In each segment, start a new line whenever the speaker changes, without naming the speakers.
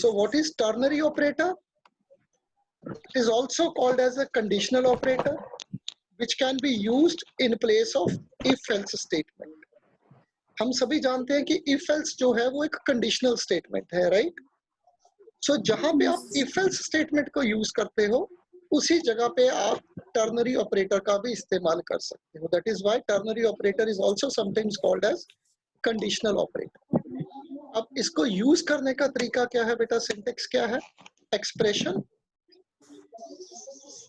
So what is ternary operator? It is also called as a conditional operator, which can be used in place of if-else statement. हम सभी जानते हैं कि if-else जो है वो एक conditional statement है, right? So जहां पे आप if-else statement को use करते हो, उसी जगह पे आप ternary operator का भी इस्तेमाल कर सकते हो. That is why ternary operator is also sometimes called as conditional operator. अब इसको use करने का तरीका क्या है बेटा? Syntax क्या है? Expression,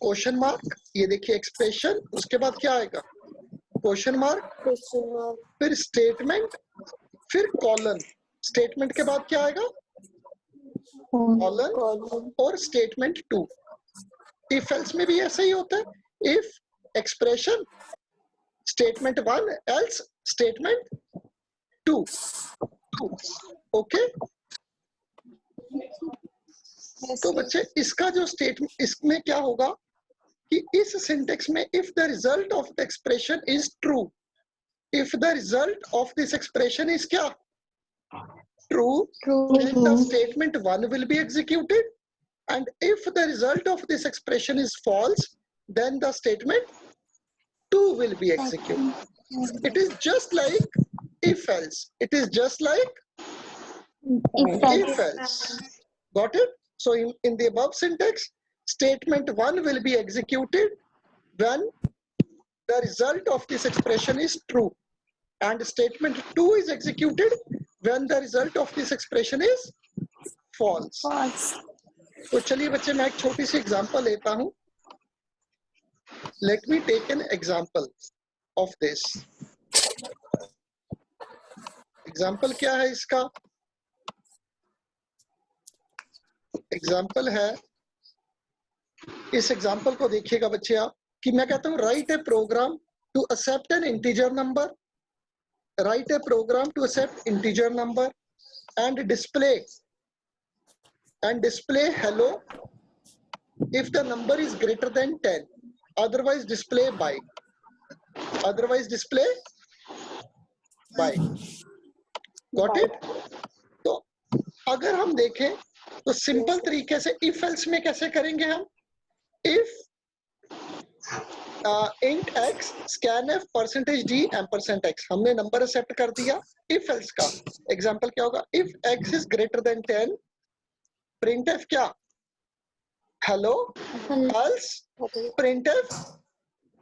क्वेश्चन मार्क, ये देखिए एक्सप्रेशन, उसके बाद क्या आएगा? क्वेश्चन मार्क, फिर स्टेटमेंट, फिर कॉलन. स्टेटमेंट के बाद क्या आएगा? कॉलन और स्टेटमेंट 2. इफ एल्स में भी ऐसा ही होता है. If expression, statement 1, else statement 2. Okay. तो बच्चे इसका जो स्टेटमेंट, इसमें क्या होगा कि इस सिंटेक्स में if the result of the expression is true, if the result of this expression is क्या? True, then the statement 1 will be executed, and if the result of this expression is false, then the statement 2 will be executed. It is just like if else. It is just like if else. Got it? So in the above syntax, statement 1 will be executed when the result of this expression is true, and statement 2 is executed when the result of this expression is false. तो चलिए बच्चे मैं एक छोटी सी example लेता हूं. Let me take an example of this. Example क्या है इसका? एग्जांपल है, इस एग्जांपल को देखिएगा बच्चे आप, कि मैं कहता हूं write a program to accept an integer number, write a program to accept integer number and display hello if the number is greater than 10, otherwise display bye, got it? तो अगर हम देखें तो सिंपल तरीके से इफ एल्स में कैसे करेंगे हम? If int x scanf %d %x, हमने नंबर एक्सेप्ट कर दिया. इफ एल्स का एग्जांपल क्या होगा? If x is greater than 10, printf क्या? Hello, else printf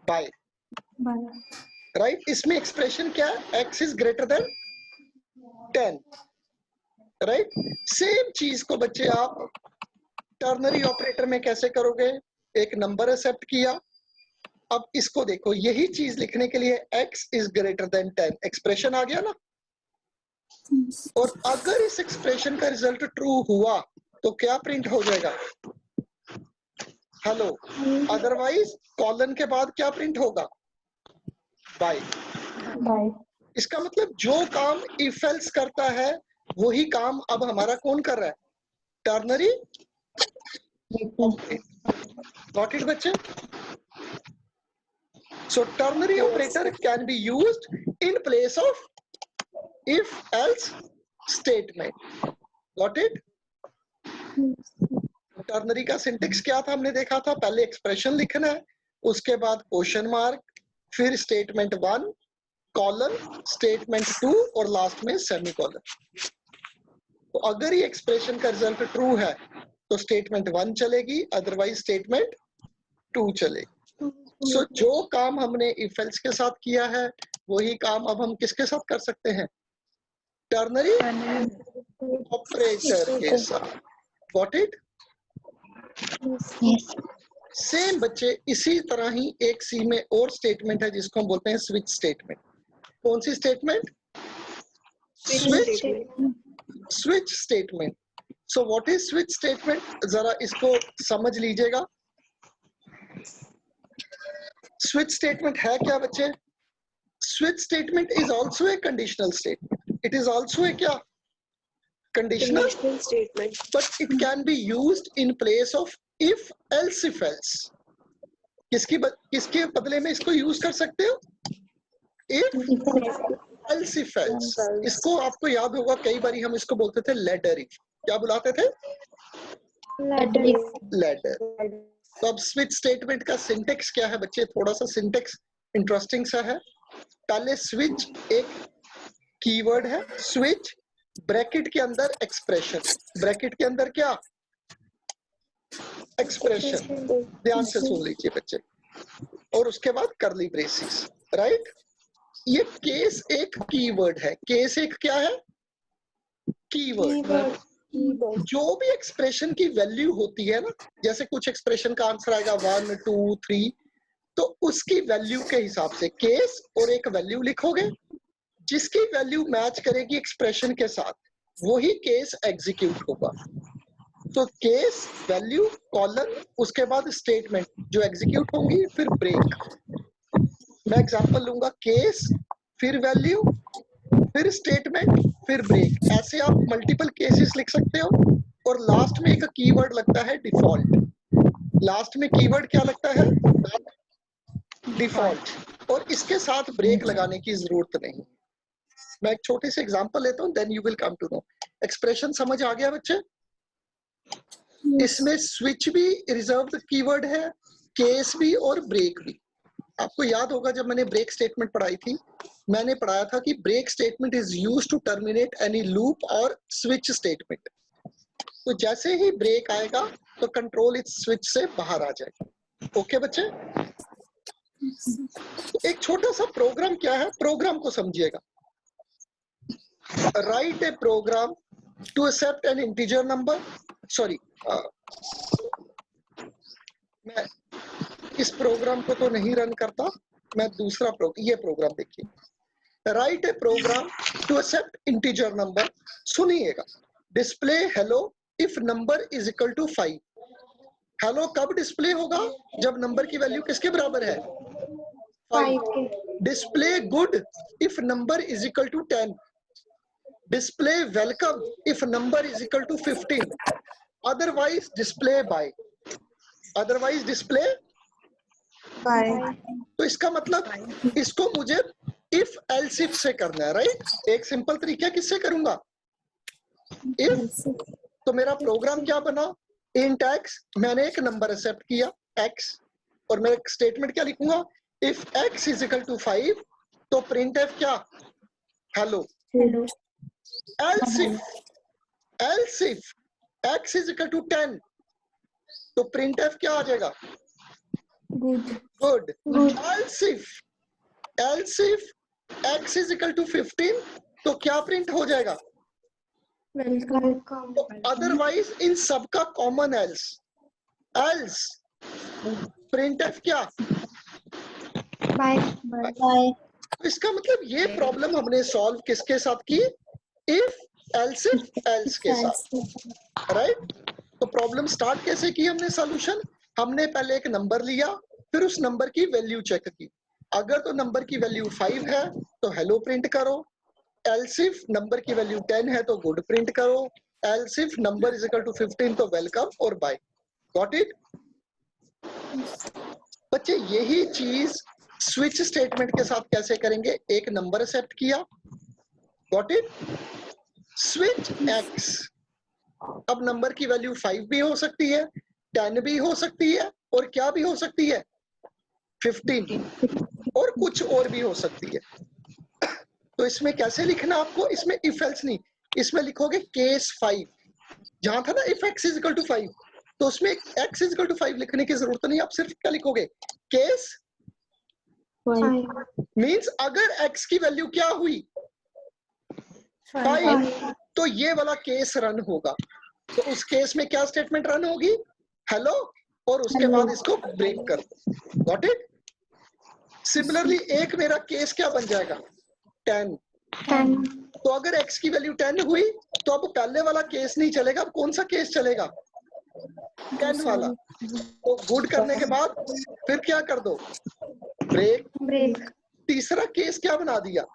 by, right? इसमें एक्सप्रेशन क्या है? x is greater than 10, right? Same चीज को बच्चे आप टर्नरी ऑपरेटर में कैसे करोगे? एक नंबर एक्सेप्ट किया, अब इसको देखो, यही चीज लिखने के लिए x is greater than 10 expression आ गया ना. और अगर इस एक्सप्रेशन का रिजल्ट ट्रू हुआ तो क्या प्रिंट हो जाएगा? हेलो. अदरवाइज कॉलन के बाद क्या प्रिंट होगा? बाय. इसका मतलब जो काम इफ एल्स करता है वही काम अब हमारा कौन कर रहा है? Ternary operator. गॉट इट बच्चे? So ternary operator can be used in place of if else statement. Got it? Ternary का सिंटेक्स क्या था? हमने देखा था, पहले एक्सप्रेशन लिखना है, उसके बाद क्वेश्चन मार्क, फिर स्टेटमेंट 1, कॉलन, स्टेटमेंट 2 और लास्ट में सेमीकोलन. तो अगर ये एक्सप्रेशन का रिजल्ट ट्रू है तो स्टेटमेंट 1 चलेगी, अदरवाइज स्टेटमेंट 2 चलेगी. So, जो काम हमने इफ एल्स के साथ किया है वही काम अब हम किसके साथ कर सकते हैं? टर्नरी ऑपरेटर के साथ. Got it? सेम बच्चे इसी तरह ही एक सी में और स्टेटमेंट है जिसको हम बोलते हैं स्विच स्टेटमेंट. कौन सी statement? Switch statement. So what is switch statement? जरा इसको समझ लीजिएगा. स्विच स्टेटमेंट है क्या बच्चे? Switch statement is also a conditional statement. It is also a क्या? Conditional statement, but it can be used in place of if else. If else किसके बदले में इसको यूज कर सकते हो? If else. इफ एल्स इसको आपको याद होगा, कई बार हम इसको बोलते थे लेडर इफ. क्या बुलाते थे?
लैडर।
लैडर। तो अब स्विच स्टेटमेंट का सिंटेक्स क्या है बच्चे? थोड़ा सा सिंटेक्स इंटरेस्टिंग सा है। पहले स्विच एक कीवर्ड है, स्विच ब्रैकेट के अंदर एक्सप्रेशन, ब्रैकेट के अंदर क्या? एक्सप्रेशन। ध्यान से सुन लीजिए बच्चे, और उसके बाद करली ब्रेसेस, राइट? ये केस एक कीवर्ड है। केस एक क्या है? कीवर्ड। जो भी एक्सप्रेशन की वैल्यू होती है ना, जैसे कुछ एक्सप्रेशन का आंसर आएगा 1 2 3, तो उसकी वैल्यू के हिसाब से केस और एक वैल्यू लिखोगे, जिसकी वैल्यू मैच करेगी एक्सप्रेशन के साथ, वही केस एग्जीक्यूट होगा। तो केस वैल्यू कॉलन, उसके बाद स्टेटमेंट जो एग्जीक्यूट होंगी, फिर ब्रेक। मैं एग्जांपल लूंगा, केस फिर वैल्यू फिर स्टेटमेंट फिर ब्रेक। ऐसे आप मल्टीपल केसेस लिख सकते हो। और लास्ट में एक कीवर्ड लगता है डिफॉल्ट। लास्ट में कीवर्ड क्या लगता है? डिफॉल्ट। और इसके साथ ब्रेक लगाने की जरूरत नहीं। मैं एक छोटे से एग्जांपल लेता हूं, then you will come to know. Expression समझ आ गया बच्चे? इसमें स्विच भी रिजर्व्ड कीवर्ड है, केस भी और ब्रेक भी। आपको याद होगा जब मैंने ब्रेक स्टेटमेंट पढ़ाई थी, मैंने पढ़ाया था कि break statement is used to terminate any loop और स्विच स्टेटमेंट। तो जैसे ही ब्रेक आएगा तो कंट्रोल इस स्विच से बाहर आ जाएगा। ओके बच्चे? तो एक छोटा सा प्रोग्राम क्या है, प्रोग्राम को समझिएगा। Write a program to accept an integer number, sorry मैं इस प्रोग्राम को तो नहीं रन करता, मैं दूसरा ये प्रोग्राम देखिए। Write a program to accept integer number. सुनिएगा, display hello if number is equal to 5। Hello कब डिस्प्ले होगा? जब नंबर की वैल्यू किसके बराबर है? 5। Display good if number is equal to 10। Display welcome if number is equal to 15। Otherwise display bye. Otherwise display
bye.
तो इसका मतलब इसको मुझे इफ एल्स इफ से करना है, राइट? एक सिंपल तरीका किससे करूंगा? इफ। तो मेरा प्रोग्राम क्या बना? इंट एक्स, मैंने एक नंबर एक्सेप्ट किया x, और मैं एक स्टेटमेंट क्या लिखूंगा? If x is equal to 5 तो प्रिंट एफ क्या? Hello. Else if x is equal to 10 तो प्रिंट एफ क्या आ जाएगा? Good. Else if x is equal to 15 तो क्या प्रिंट हो जाएगा?
वेलकम।
तो अदरवाइज इन सबका common else. Else print F क्या?
बाय।
तो इसका मतलब ये प्रॉब्लम हमने सॉल्व किसके साथ की? इफ एल्स इफ एल्स के साथ, राइट? तो प्रॉब्लम स्टार्ट कैसे की हमने? सॉल्यूशन, हमने पहले एक नंबर लिया, फिर उस नंबर की वैल्यू चेक की। अगर तो नंबर की वैल्यू 5 है तो हेलो प्रिंट करो। एल्स इफ नंबर की वैल्यू 10 है तो गुड प्रिंट करो। Else if number is equal to 15 तो वेलकम और बाय। गॉट इट बच्चे? यही चीज स्विच स्टेटमेंट के साथ कैसे करेंगे? एक नंबर एक्सेप्ट किया, गॉट इट? Switch x. अब नंबर की वैल्यू 5 भी हो सकती है, 10 भी हो सकती है, और क्या भी हो सकती है? 15, और कुछ और भी हो सकती है। तो इसमें कैसे लिखना आपको? इसमें इफ एल्स नहीं, इसमें लिखोगे केस 5। जहां था ना if x is equal to 5, तो उसमें एक्स इज इक्वल टू 5 लिखने की जरूरत नहीं, आप सिर्फ क्या लिखोगे? केस 5 मींस अगर एक्स की वैल्यू क्या हुई? 5, तो ये वाला केस रन होगा। तो उस केस में क्या स्टेटमेंट रन होगी? हेलो, और उसके बाद इसको ब्रेक कर दो। Got it? सिमिलरली एक मेरा केस क्या बन जाएगा? 10। तो अगर x की वैल्यू 10 हुई तो अब पहले वाला केस नहीं चलेगा, अब कौन सा केस चलेगा? 10 वाला। तो गुड करने के बाद फिर क्या कर दो? ब्रेक। तीसरा केस क्या बना दिया?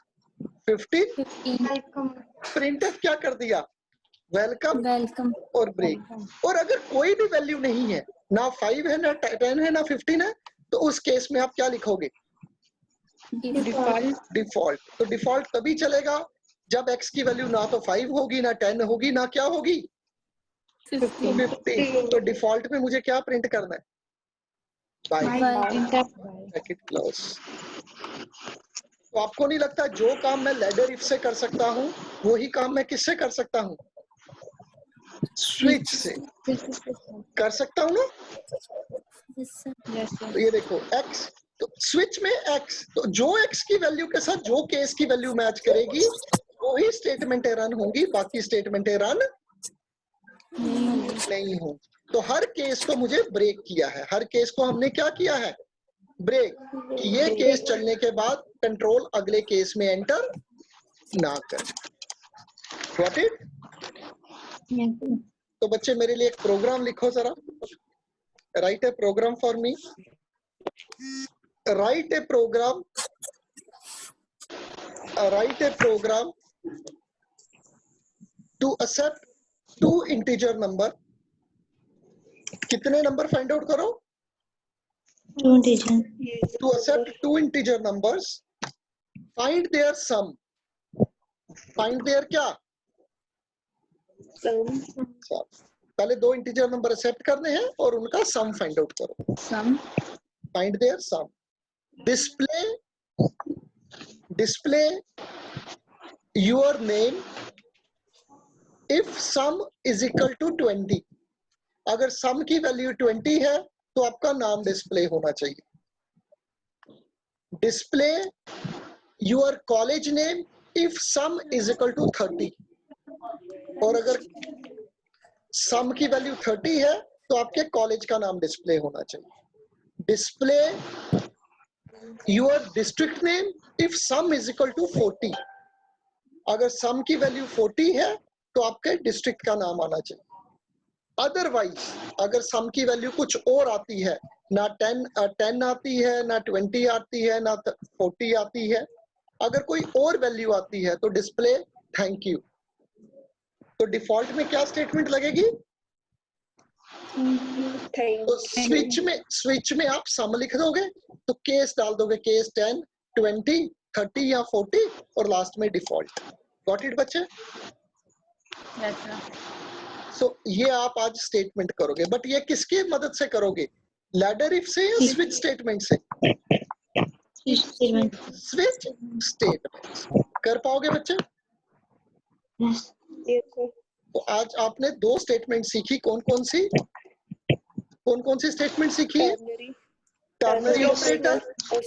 15। प्रिंटफ क्या कर दिया? वेलकम और ब्रेक। और अगर कोई भी वैल्यू नहीं है, ना 5 है, ना 10 है, ना 15 है, तो उस केस में आप क्या लिखोगे? डिफॉल्ट। तो डिफॉल्ट तभी चलेगा जब x की वैल्यू ना तो 5 होगी, ना 10 होगी, ना क्या होगी? 50। तो डिफॉल्ट में मुझे क्या प्रिंट करना है? Bye bracket close. तो आपको नहीं लगता जो काम मैं लैडर इफ से कर सकता हूँ वही काम मैं किससे कर सकता हूँ? स्विच से कर सकता हूँ ना? तो ये देखो x, तो स्विच में x, तो जो x की वैल्यू के साथ जो केस की वैल्यू मैच करेगी वही स्टेटमेंटें रन होंगी, बाकी स्टेटमेंटें रन नहीं हो। तो हर केस को मुझे ब्रेक किया है, हर केस को हमने क्या किया है? ब्रेक। कि ये केस चलने के बाद कंट्रोल अगले केस में एंटर ना करे। Got it? तो बच्चे मेरे लिए एक प्रोग्राम लिखो जरा। Write a program for me. Write a program, write a program to accept 2 integer number. कितने नंबर फाइंड आउट करो?
2 integer.
To accept 2 integer numbers, find their sum. Find their क्या?
सम।
पहले 2 इंटीजर नंबर एक्सेप्ट करने हैं और उनका sum find out करो।
सम।
Find their sum. Display your name if sum is equal to 20. अगर सम की वैल्यू 20 है तो आपका नाम डिस्प्ले होना चाहिए। Display your college name if sum is equal to 30. और अगर सम की वैल्यू 30 है तो आपके कॉलेज का नाम डिस्प्ले होना चाहिए। Display your district name if sum is equal to 40। अगर सम की वैल्यू 40 है तो आपके डिस्ट्रिक्ट का नाम आना चाहिए। अदरवाइज अगर सम की वैल्यू कुछ और आती है, ना 10 आती है, ना 20 आती है, ना 40 आती है, अगर कोई और वैल्यू आती है तो डिस्प्ले थैंक यू। तो डिफॉल्ट में क्या स्टेटमेंट लगेगी? तो स्विच में आप सम लिख दोगे तो केस डाल दोगे, केस 10, 20, 30 या 40 और लास्ट में डिफॉल्ट। गॉट इट बच्चे? सो ये आप आज स्टेटमेंट करोगे, बट ये किसकी मदद से करोगे? लैडर इफ से या स्विच स्टेटमेंट से? स्विच स्टेटमेंट कर पाओगे बच्चे? तो आज आपने 2 स्टेटमेंट सीखी। कौन कौन सी स्टेटमेंट सीखी है? टर्नरी ऑपरेटर और